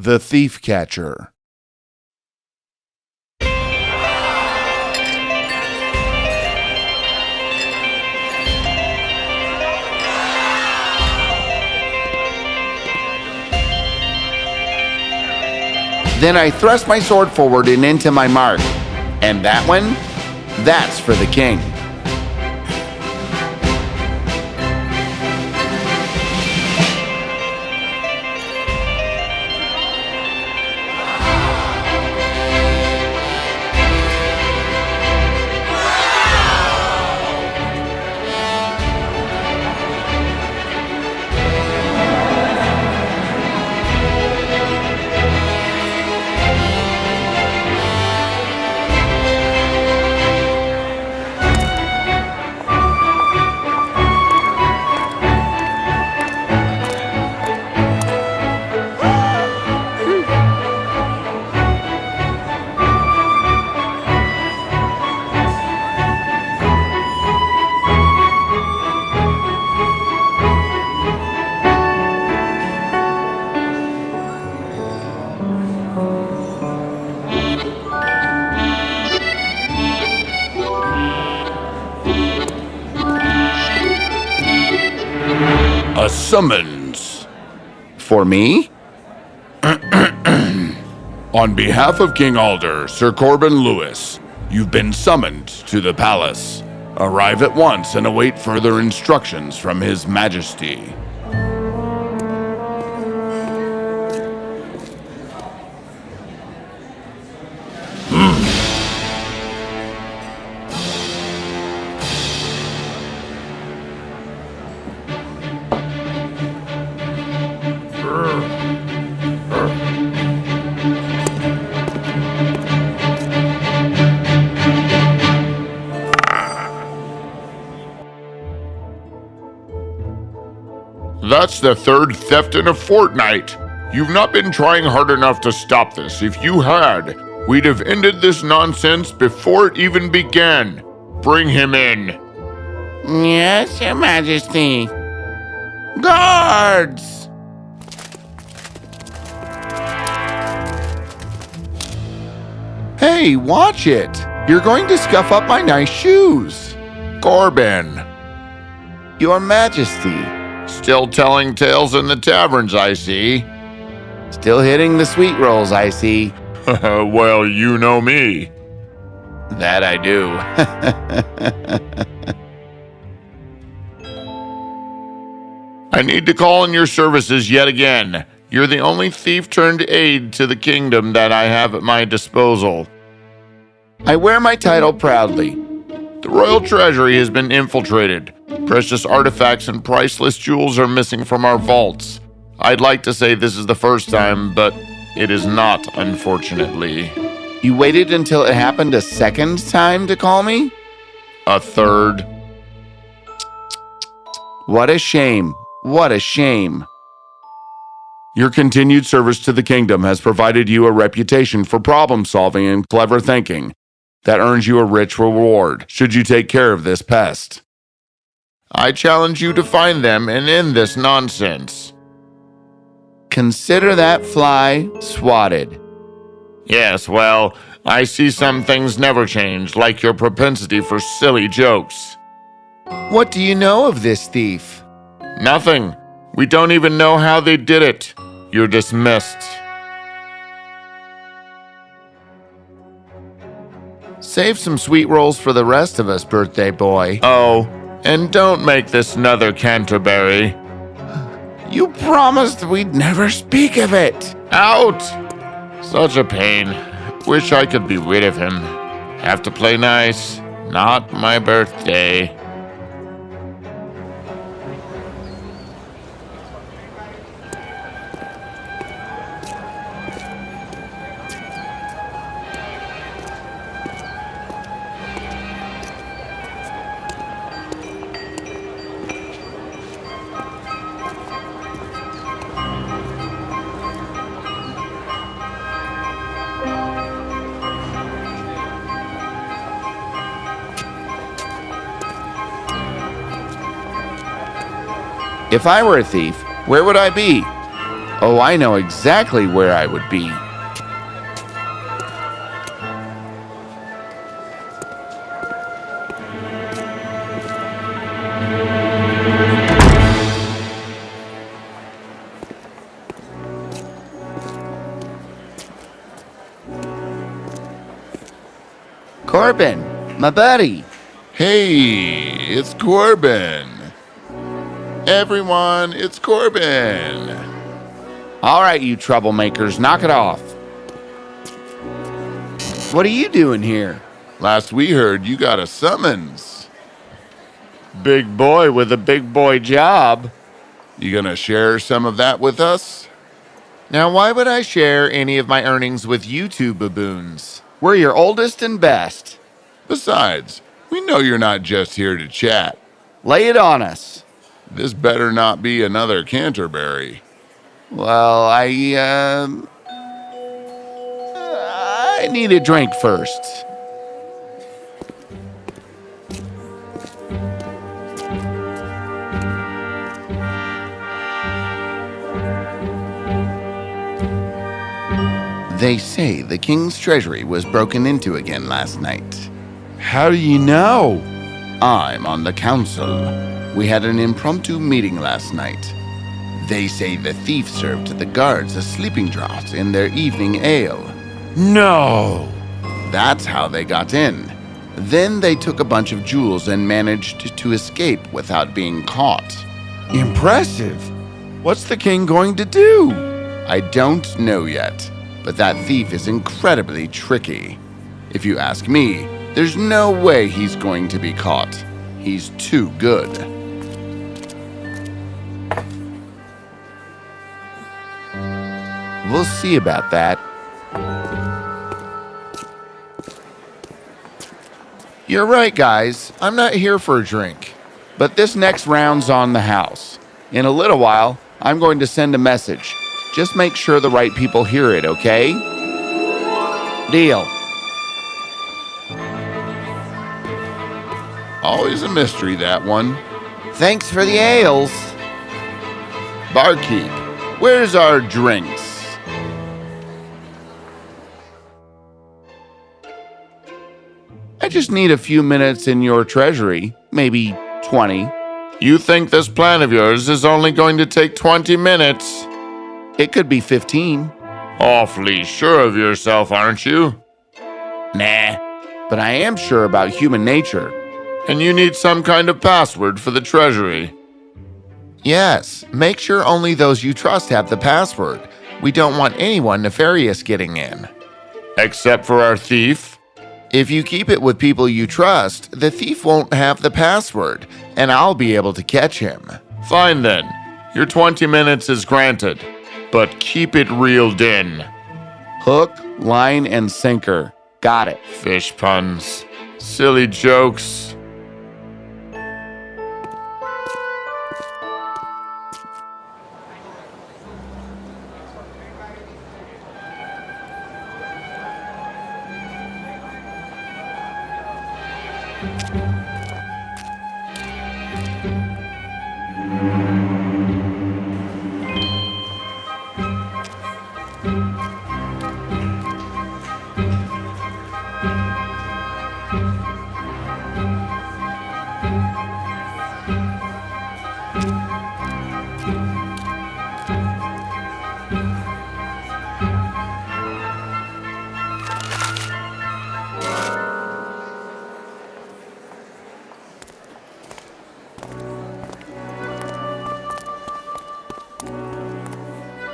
The Thief Catcher. Then I thrust my sword forward and into my mark. And that one? That's for the king. A summons. For me? On behalf of King Alder, Sir Corbin Lewis, you've been summoned to the palace. Arrive at once and await further instructions from His Majesty. That's the third theft in a fortnight. You've not been trying hard enough to stop this. If you had, we'd have ended this nonsense before it even began. Bring him in. Yes, Your Majesty. Guards! Hey, watch it! You're going to scuff up my nice shoes. Corbin. Your Majesty. Still telling tales in the taverns, I see. Still hitting the sweet rolls, I see. Well, you know me. That I do. I need to call in your services yet again. You're the only thief-turned-aide to the kingdom that I have at my disposal. I wear my title proudly. The royal treasury has been infiltrated. Precious artifacts and priceless jewels are missing from our vaults. I'd like to say this is the first time, but it is not, unfortunately. You waited until it happened a second time to call me? A third. What a shame. What a shame. Your continued service to the kingdom has provided you a reputation for problem solving and clever thinking. That earns you a rich reward, should you take care of this pest. I challenge you to find them and end this nonsense. Consider that fly swatted. Yes, well, I see some things never change, like your propensity for silly jokes. What do you know of this thief? Nothing. We don't even know how they did it. You're dismissed. Save some sweet rolls for the rest of us, birthday boy. Oh, and don't make this another Canterbury. You promised we'd never speak of it. Out! Such a pain. Wish I could be rid of him. Have to play nice. Not my birthday. If I were a thief, where would I be? Oh, I know exactly where I would be. Corbin, my buddy. Hey, it's Corbin. Everyone, it's Corbin. All right, you troublemakers, knock it off. What are you doing here? Last we heard, you got a summons. Big boy with a big boy job. You gonna share some of that with us? Now, why would I share any of my earnings with you two baboons? We're your oldest and best. Besides, we know you're not just here to chat. Lay it on us. This better not be another Canterbury. Well, I need a drink first. They say the king's treasury was broken into again last night. How do you know? I'm on the council. We had an impromptu meeting last night. They say the thief served the guards a sleeping draught in their evening ale. No! That's how they got in. Then they took a bunch of jewels and managed to escape without being caught. Impressive! What's the king going to do? I don't know yet, but that thief is incredibly tricky. If you ask me, there's no way he's going to be caught. He's too good. We'll see about that. You're right, guys. I'm not here for a drink. But this next round's on the house. In a little while, I'm going to send a message. Just make sure the right people hear it, okay? Deal. Always a mystery, that one. Thanks for the ales. Barkeep, where's our drinks? I just need a few minutes in your treasury, maybe 20. You think this plan of yours is only going to take 20 minutes? It could be 15. Awfully sure of yourself, aren't you? Nah, but I am sure about human nature. And you need some kind of password for the treasury. Yes, make sure only those you trust have the password. We don't want anyone nefarious getting in. Except for our thief? If you keep it with people you trust, the thief won't have the password, and I'll be able to catch him. Fine then. Your 20 minutes is granted. But keep it reeled in. Hook, line, and sinker. Got it. Fish puns. Silly jokes.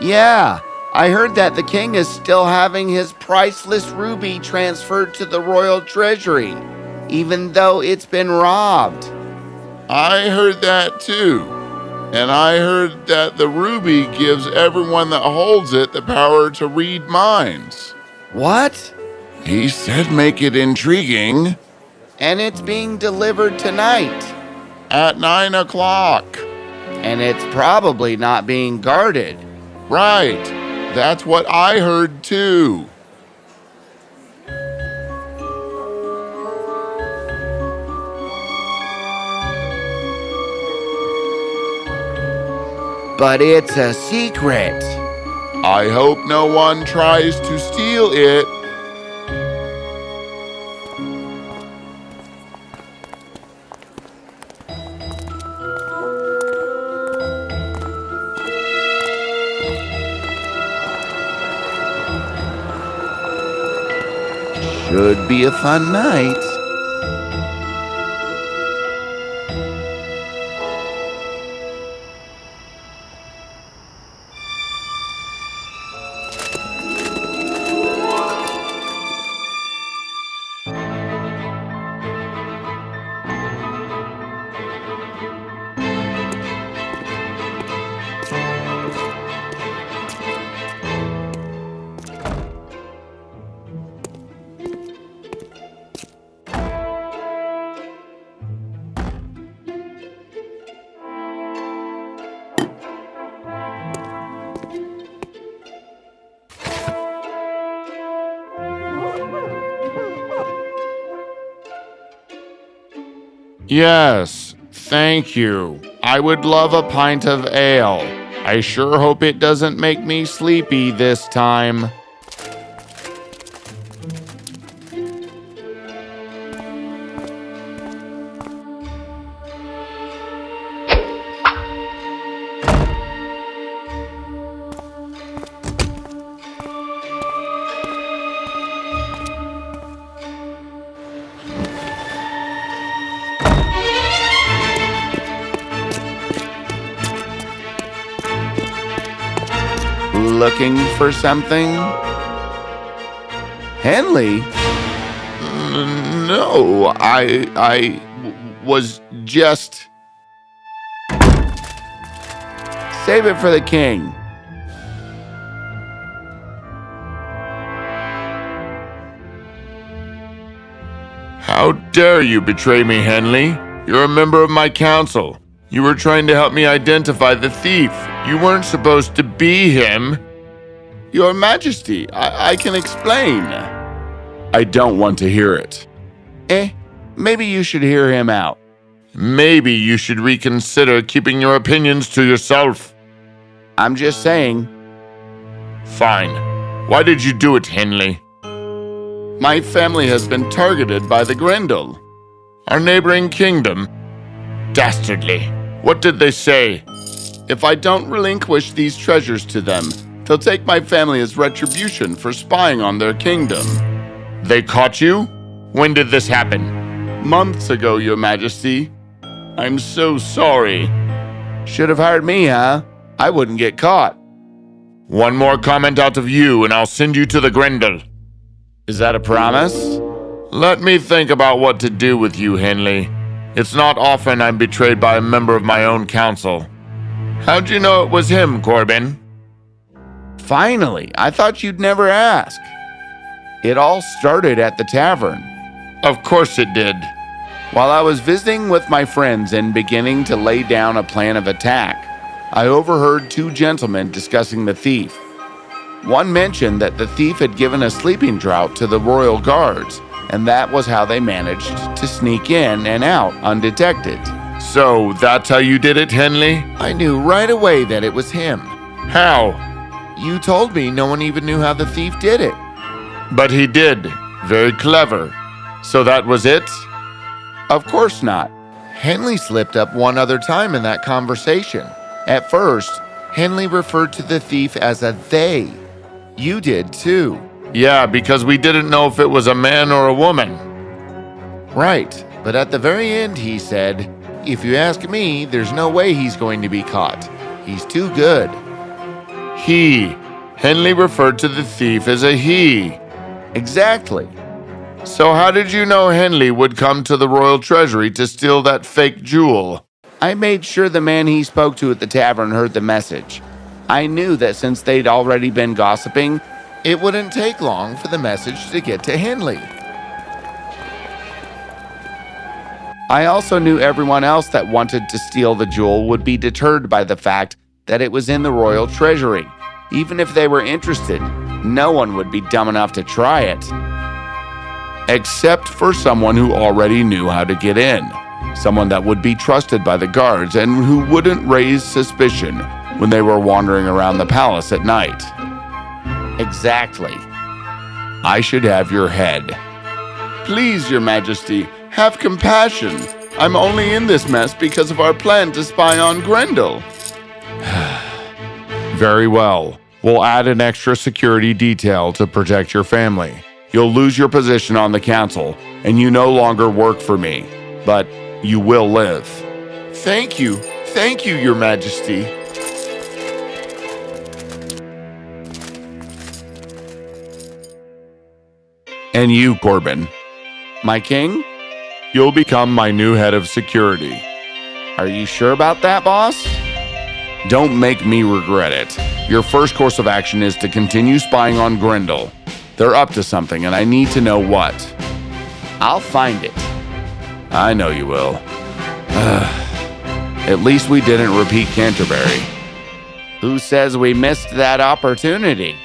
Yeah, I heard that the king is still having his priceless ruby transferred to the royal treasury, even though it's been robbed. I heard that too. And I heard that the ruby gives everyone that holds it the power to read minds. What? He said make it intriguing. And it's being delivered tonight. At 9 o'clock. And it's probably not being guarded. Right. That's what I heard too. But it's a secret. I hope no one tries to steal it. Should be a fun night. Yes, thank you. I would love a pint of ale. I sure hope it doesn't make me sleepy this time. Looking for something? Henley? No, I was just... Save it for the king. How dare you betray me, Henley? You're a member of my council. You were trying to help me identify the thief. You weren't supposed to be him. Your Majesty, I can explain. I don't want to hear it. Maybe you should hear him out. Maybe you should reconsider keeping your opinions to yourself. I'm just saying. Fine. Why did you do it, Henley? My family has been targeted by the Grendel. Our neighboring kingdom? Dastardly. What did they say? If I don't relinquish these treasures to them, they'll take my family as retribution for spying on their kingdom. They caught you? When did this happen? Months ago, Your Majesty. I'm so sorry. Should have hired me, huh? I wouldn't get caught. One more comment out of you and I'll send you to the Grendel. Is that a promise? Let me think about what to do with you, Henley. It's not often I'm betrayed by a member of my own council. How'd you know it was him, Corbin? Finally, I thought you'd never ask. It all started at the tavern. Of course it did. While I was visiting with my friends and beginning to lay down a plan of attack, I overheard two gentlemen discussing the thief. One mentioned that the thief had given a sleeping draught to the royal guards, and that was how they managed to sneak in and out undetected. So that's how you did it, Henley? I knew right away that it was him. How? You told me no one even knew how the thief did it. But he did. Very clever. So that was it? Of course not. Henley slipped up one other time in that conversation. At first, Henley referred to the thief as a they. You did too. Yeah, because we didn't know if it was a man or a woman. Right, but at the very end he said, if you ask me, there's no way he's going to be caught. He's too good. He. Henley referred to the thief as a he. Exactly. So how did you know Henley would come to the royal treasury to steal that fake jewel? I made sure the man he spoke to at the tavern heard the message. I knew that since they'd already been gossiping, it wouldn't take long for the message to get to Henley. I also knew everyone else that wanted to steal the jewel would be deterred by the fact that it was in the royal treasury. Even if they were interested, no one would be dumb enough to try it. Except for someone who already knew how to get in. Someone that would be trusted by the guards and who wouldn't raise suspicion when they were wandering around the palace at night. Exactly. I should have your head. Please, Your Majesty, have compassion. I'm only in this mess because of our plan to spy on Grendel. Very well. We'll add an extra security detail to protect your family. You'll lose your position on the council, and you no longer work for me, but you will live. Thank you, Your Majesty. And you, Corbin, my king, you'll become my new head of security. Are you sure about that, boss? Don't make me regret it. Your first course of action is to continue spying on Grendel. They're up to something, and I need to know what. I'll find it. I know you will. At least we didn't repeat Canterbury. Who says we missed that opportunity?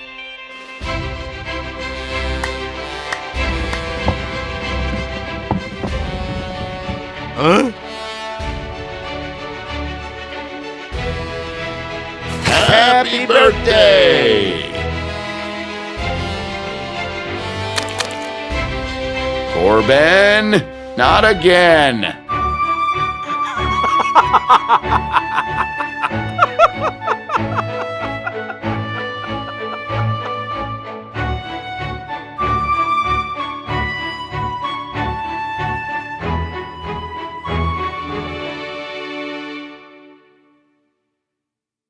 Huh? Happy birthday! Corbin, not again.